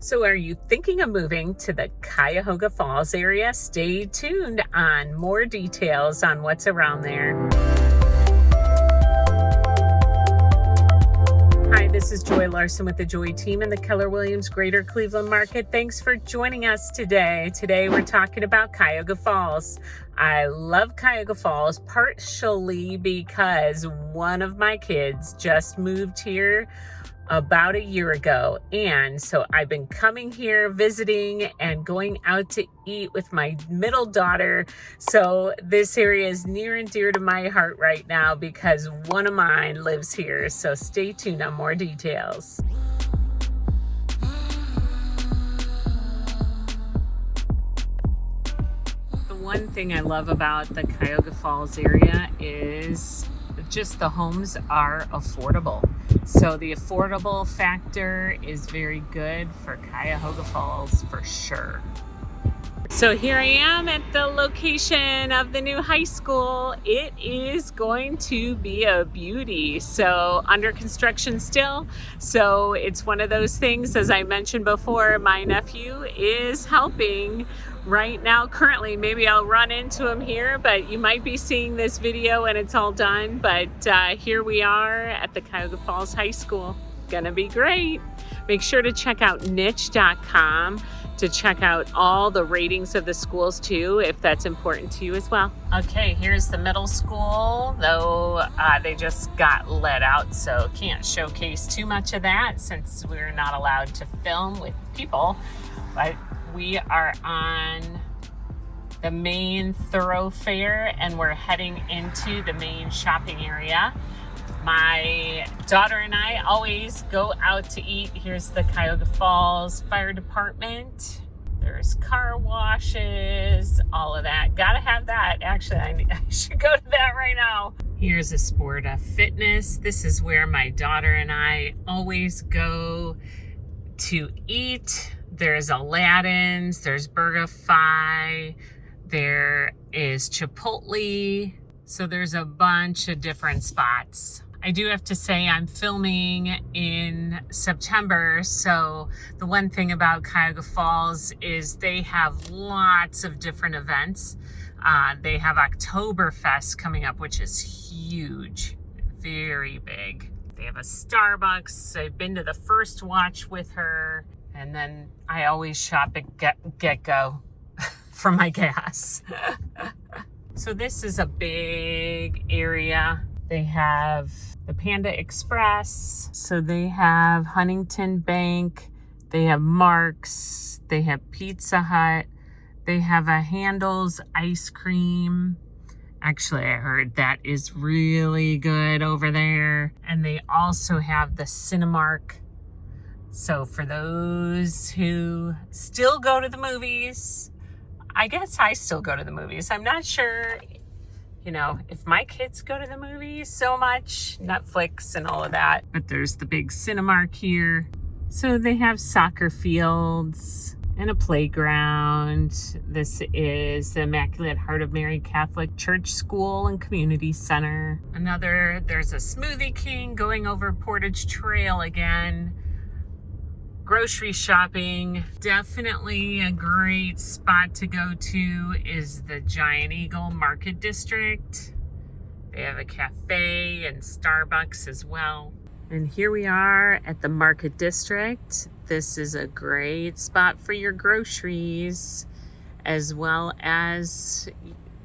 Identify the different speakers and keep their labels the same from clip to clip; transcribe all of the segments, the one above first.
Speaker 1: So are you thinking of moving to the Cuyahoga Falls area? Stay tuned on more details on what's around there. Hi, this is Joy Larson with the Joy team in the Keller Williams Greater Cleveland Market. Thanks for joining us today. Today we're talking about Cuyahoga Falls. I love Cuyahoga Falls partially because one of my kids just moved here about a year ago, and so I've been coming here visiting and going out to eat with my middle daughter. So this area is near and dear to my heart right now because one of mine lives here. So stay tuned on more details. The one thing I love about the Cuyahoga Falls area is just the homes are affordable. So the affordable factor is very good for Cuyahoga Falls for sure. So here I am at the location of the new high school. It is going to be a beauty. So under construction still. So it's one of those things, as I mentioned before, my nephew is helping right now currently. Maybe I'll run into him here, but you might be seeing this video when it's all done. But here we are at the Cuyahoga Falls High School. Gonna be great. Make sure to check out niche.com to check out all the ratings of the schools too, if that's important to you as well. Okay, here's the middle school, though they just got let out, so can't showcase too much of that since we're not allowed to film with people. But we are on the main thoroughfare and we're heading into the main shopping area. My daughter and I always go out to eat. Here's the Cuyahoga Falls Fire Department. There's car washes, all of that. Gotta have that. Actually, I should go to that right now. Here's a Sporta Fitness. This is where my daughter and I always go to eat. There's Aladdin's, there's BurgerFi, there is Chipotle. So there's a bunch of different spots. I do have to say I'm filming in September, so the one thing about Cuyahoga Falls is they have lots of different events. They have Oktoberfest coming up, which is huge, very big. They have a Starbucks. I've been to the first watch with her, and then I always shop at Get-Go for my gas. So this is a big area. They have the Panda Express. So they have Huntington Bank. They have Mark's. They have Pizza Hut. They have a Handel's ice cream. Actually, I heard that is really good over there. And they also have the Cinemark. So for those who still go to the movies, I guess I still go to the movies. I'm not sure, you know, if my kids go to the movies so much, Netflix and all of that. But there's the big Cinemark here. So they have soccer fields and a playground. This is the Immaculate Heart of Mary Catholic Church School and Community Center. There's a Smoothie King going over Portage Trail again. Grocery shopping, definitely a great spot to go to is the Giant Eagle Market District. They have a cafe and Starbucks as well. And here we are at the Market District. This is a great spot for your groceries, as well as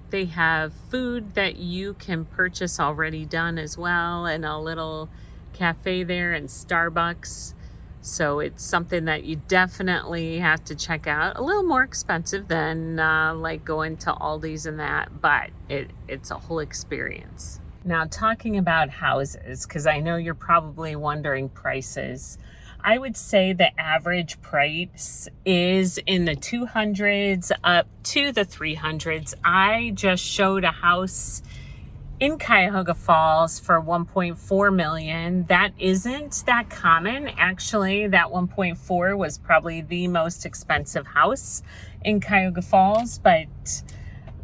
Speaker 1: they have food that you can purchase already done as well, and a little cafe there and Starbucks. So it's something that you definitely have to check out. A little more expensive than like going to Aldi's and that, but it's a whole experience. Now, talking about houses, because I know you're probably wondering prices. I would say the average price is in the 200s up to the 300s. I just showed a house in Cuyahoga Falls for $1.4 million. That isn't that common. Actually, that 1.4 was probably the most expensive house in Cuyahoga Falls, but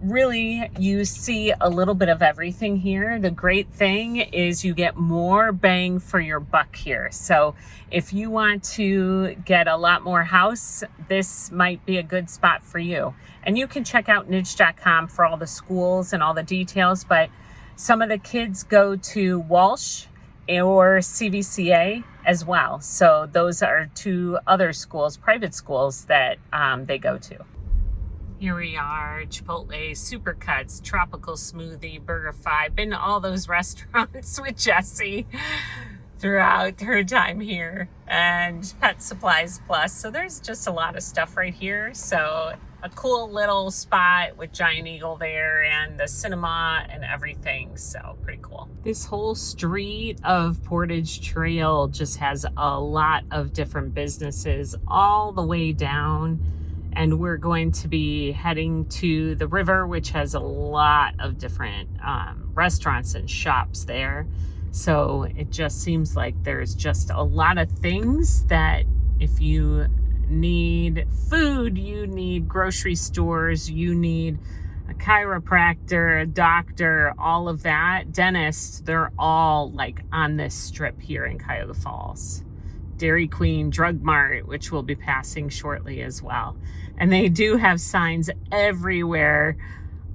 Speaker 1: really, you see a little bit of everything here. The great thing is you get more bang for your buck here. So if you want to get a lot more house, this might be a good spot for you. And you can check out niche.com for all the schools and all the details, but some of the kids go to Walsh or CVCA as well. So those are two other schools, private schools that they go to. Here we are, Chipotle, Supercuts, Tropical Smoothie, BurgerFi. Been to all those restaurants with Jessie throughout her time here, and Pet Supplies Plus. So there's just a lot of stuff right here. So a cool little spot with Giant Eagle there and the cinema and everything. So pretty cool. This whole street of Portage Trail just has a lot of different businesses all the way down. And we're going to be heading to the river, which has a lot of different restaurants and shops there. So it just seems like there's just a lot of things that if you need food, you need grocery stores, you need a chiropractor, a doctor, all of that, dentists, they're all like on this strip here in Cuyahoga Falls. Dairy Queen, Drug Mart, which we'll be passing shortly as well. And they do have signs everywhere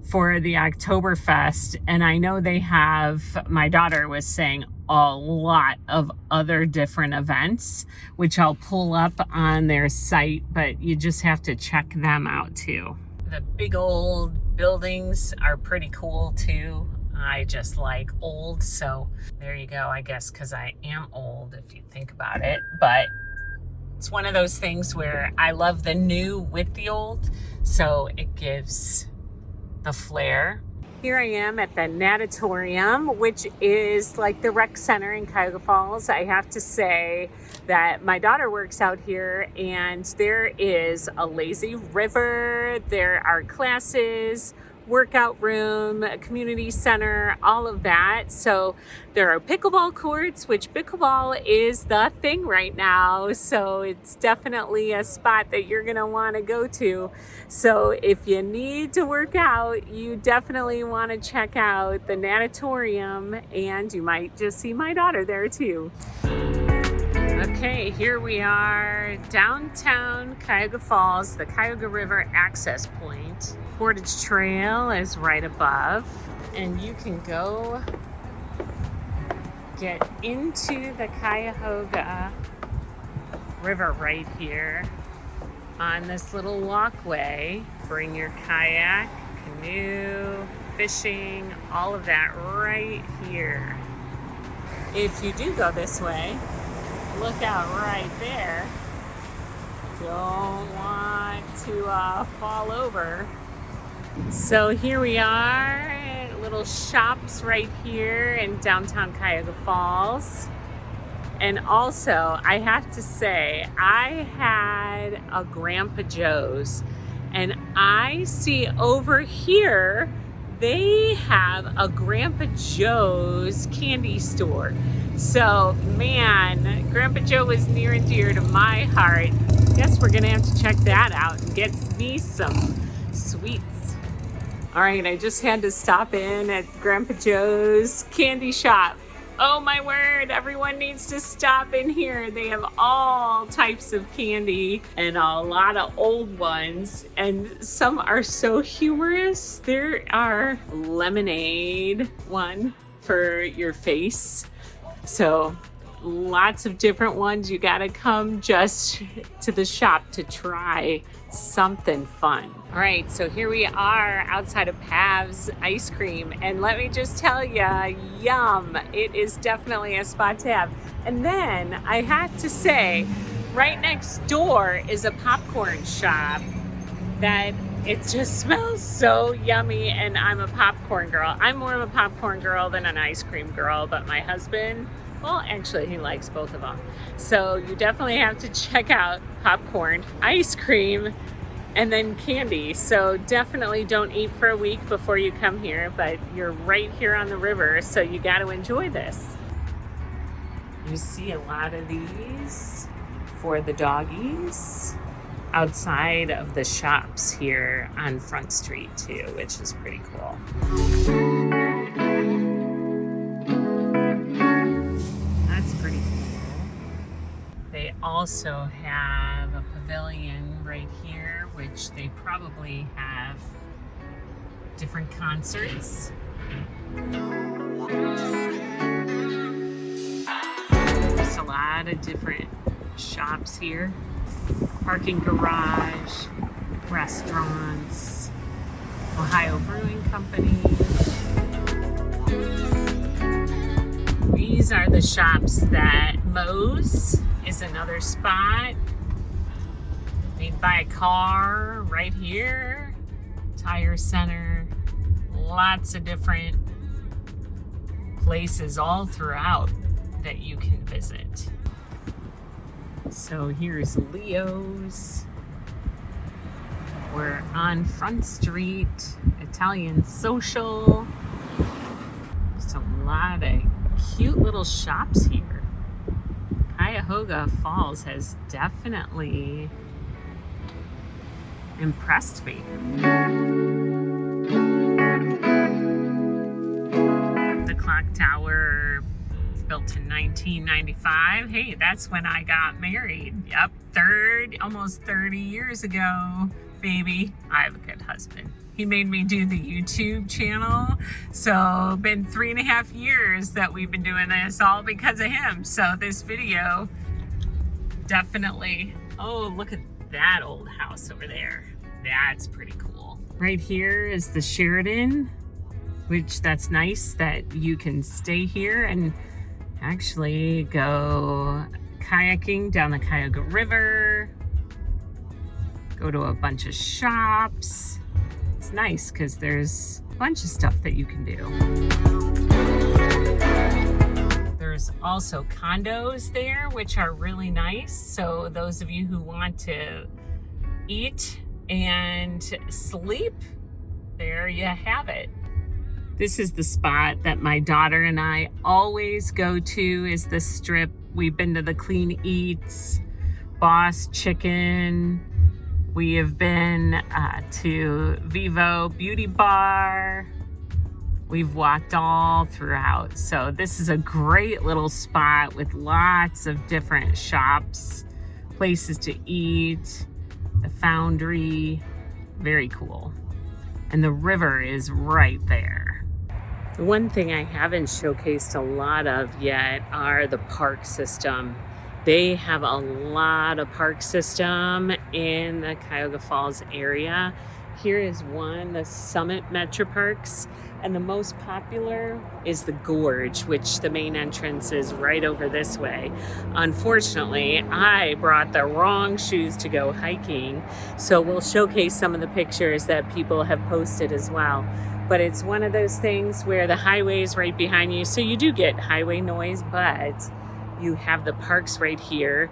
Speaker 1: for the Oktoberfest. And I know they have, my daughter was saying, a lot of other different events, which I'll pull up on their site, but you just have to check them out too. The big old buildings are pretty cool too. I just like old, so there you go, I guess, because I am old if you think about it. But it's one of those things where I love the new with the old, so it gives the flair. Here I am at the Natatorium, which is like the rec center in Cuyahoga Falls. I have to say that my daughter works out here, and there is a lazy river, there are classes, workout room, community center, all of that. So there are pickleball courts, which pickleball is the thing right now. So it's definitely a spot that you're gonna wanna go to. So if you need to work out, you definitely wanna check out the Natatorium, and you might just see my daughter there too. Okay, here we are, downtown Cuyahoga Falls, the Cuyahoga River access point. Portage Trail is right above, and you can go get into the Cuyahoga River right here on this little walkway. Bring your kayak, canoe, fishing, all of that right here. If you do go this way, look out right there. Don't want to fall over. So here we are, little shops right here in downtown Cuyahoga Falls. And also, I have to say, I had a Grandpa Joe's, and I see over here, they have a Grandpa Joe's candy store. So, man, Grandpa Joe was near and dear to my heart. Guess we're gonna have to check that out and get me some sweets. All right, I just had to stop in at Grandpa Joe's candy shop. Oh my word, everyone needs to stop in here. They have all types of candy and a lot of old ones, and some are so humorous. There are lemonade one for your face. So lots of different ones. You gotta come just to the shop to try something fun. All right, so here we are outside of Pav's Ice Cream, and let me just tell you, yum, it is definitely a spot to have. And then I have to say, right next door is a popcorn shop that it just smells so yummy, and I'm a popcorn girl. I'm more of a popcorn girl than an ice cream girl, but my husband, well, actually, he likes both of them. So you definitely have to check out popcorn, ice cream, and then candy. So definitely don't eat for a week before you come here, but you're right here on the river, so you got to enjoy this. You see a lot of these for the doggies. outside of the shops here on Front Street too, which is pretty cool. That's pretty cool. They also have a pavilion right here, which they probably have different concerts. There's a lot of different shops here. Parking garage, restaurants, Ohio Brewing Company. These are the shops that Moe's is another spot. Made by a car right here. Tire Center. Lots of different places all throughout that you can visit. So here's Leo's. We're on Front Street, Italian Social. Just a lot of cute little shops here. Cuyahoga Falls has definitely impressed me. The clock tower, built in 1995. Hey, that's when I got married. Yep, almost 30 years ago, baby. I have a good husband. He made me do the YouTube channel. So been 3.5 years that we've been doing this, all because of him. So this video definitely, oh, look at that old house over there. That's pretty cool. Right here is the Sheridan, which that's nice that you can stay here and actually go kayaking down the Cuyahoga River, go to a bunch of shops. It's nice because there's a bunch of stuff that you can do. There's also condos there, which are really nice. So those of you who want to eat and sleep, there you have it. This is the spot that my daughter and I always go to, is the Strip. We've been to the Clean Eats, Boss Chicken. We have been to Vivo Beauty Bar. We've walked all throughout. So this is a great little spot with lots of different shops, places to eat, the Foundry, very cool. And the river is right there. The one thing I haven't showcased a lot of yet are the park system. They have a lot of park system in the Cuyahoga Falls area. Here is one, the Summit Metroparks, and the most popular is the Gorge, which the main entrance is right over this way. Unfortunately, I brought the wrong shoes to go hiking, so we'll showcase some of the pictures that people have posted as well. But it's one of those things where the highway is right behind you, so you do get highway noise, but you have the parks right here.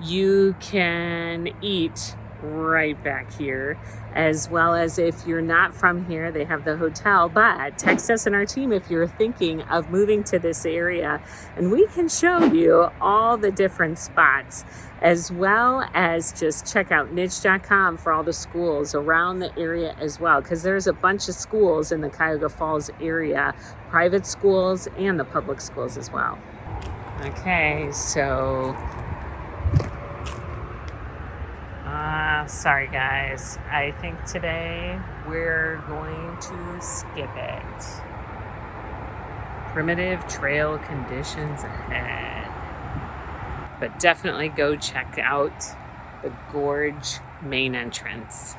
Speaker 1: You can eat right back here, as well as if you're not from here, they have the hotel. But text us and our team if you're thinking of moving to this area, and we can show you all the different spots, as well as just check out niche.com for all the schools around the area as well, because there's a bunch of schools in the Cuyahoga Falls area, private schools and the public schools as well. Okay, so sorry guys, I think today we're going to skip it. Primitive trail conditions ahead. But definitely go check out the Gorge main entrance.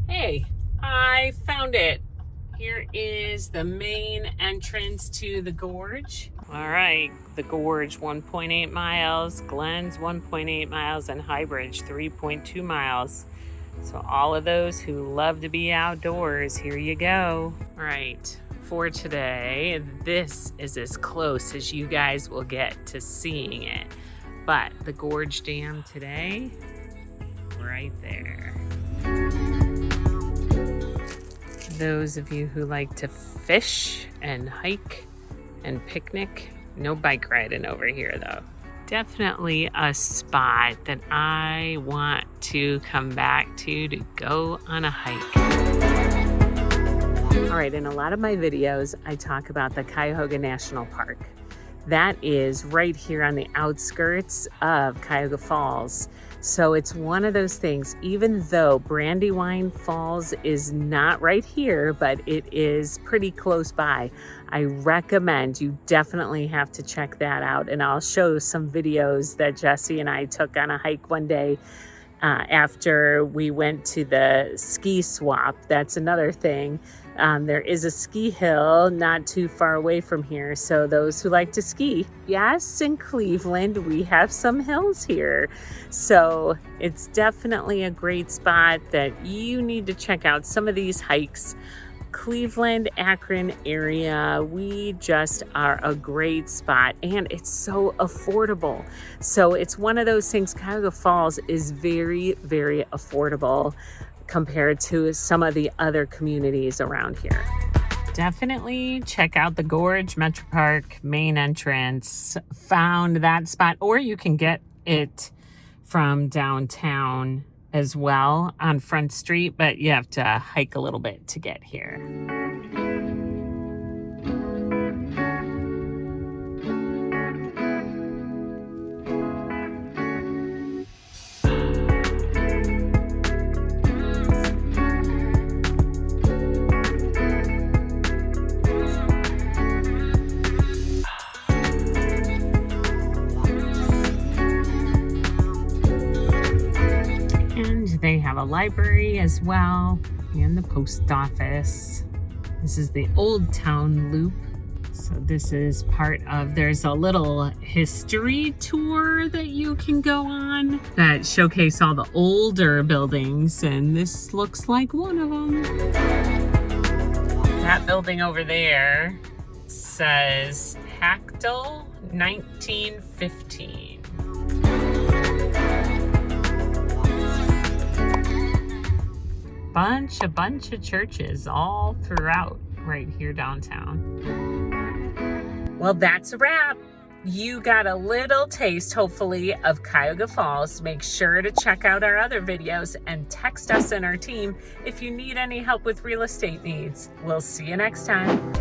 Speaker 1: Hey, I found it. Here is the main entrance to the Gorge. All right, the Gorge 1.8 miles, Glens 1.8 miles, and High Bridge 3.2 miles. So all of those who love to be outdoors, here you go. All right, for today, this is as close as you guys will get to seeing it. But the Gorge Dam today, right there. Those of you who like to fish and hike and picnic, no bike riding over here though. Definitely a spot that I want to come back to go on a hike. All right, in a lot of my videos, I talk about the Cuyahoga National Park. That is right here on the outskirts of Cuyahoga Falls. So it's one of those things, even though Brandywine Falls is not right here, but it is pretty close by, I recommend you definitely have to check that out. And I'll show some videos that Jesse and I took on a hike one day after we went to the ski swap. That's another thing. There is a ski hill not too far away from here. So those who like to ski, yes, in Cleveland, we have some hills here. So it's definitely a great spot that you need to check out some of these hikes. Cleveland, Akron area, we just are a great spot, and it's so affordable. So it's one of those things. Cuyahoga Falls is very, very affordable compared to some of the other communities around here. Definitely check out the Gorge Metropark main entrance. Found that spot, or you can get it from downtown as well on Front Street, but you have to hike a little bit to get here. They have a library as well, and the post office. This is the Old Town Loop. So this is part of, there's a little history tour that you can go on that showcase all the older buildings, and this looks like one of them. That building over there says Hactel 1915. A bunch of churches all throughout right here downtown. Well, that's a wrap. You got a little taste, hopefully, of Cuyahoga Falls. Make sure to check out our other videos and text us and our team if you need any help with real estate needs. We'll see you next time.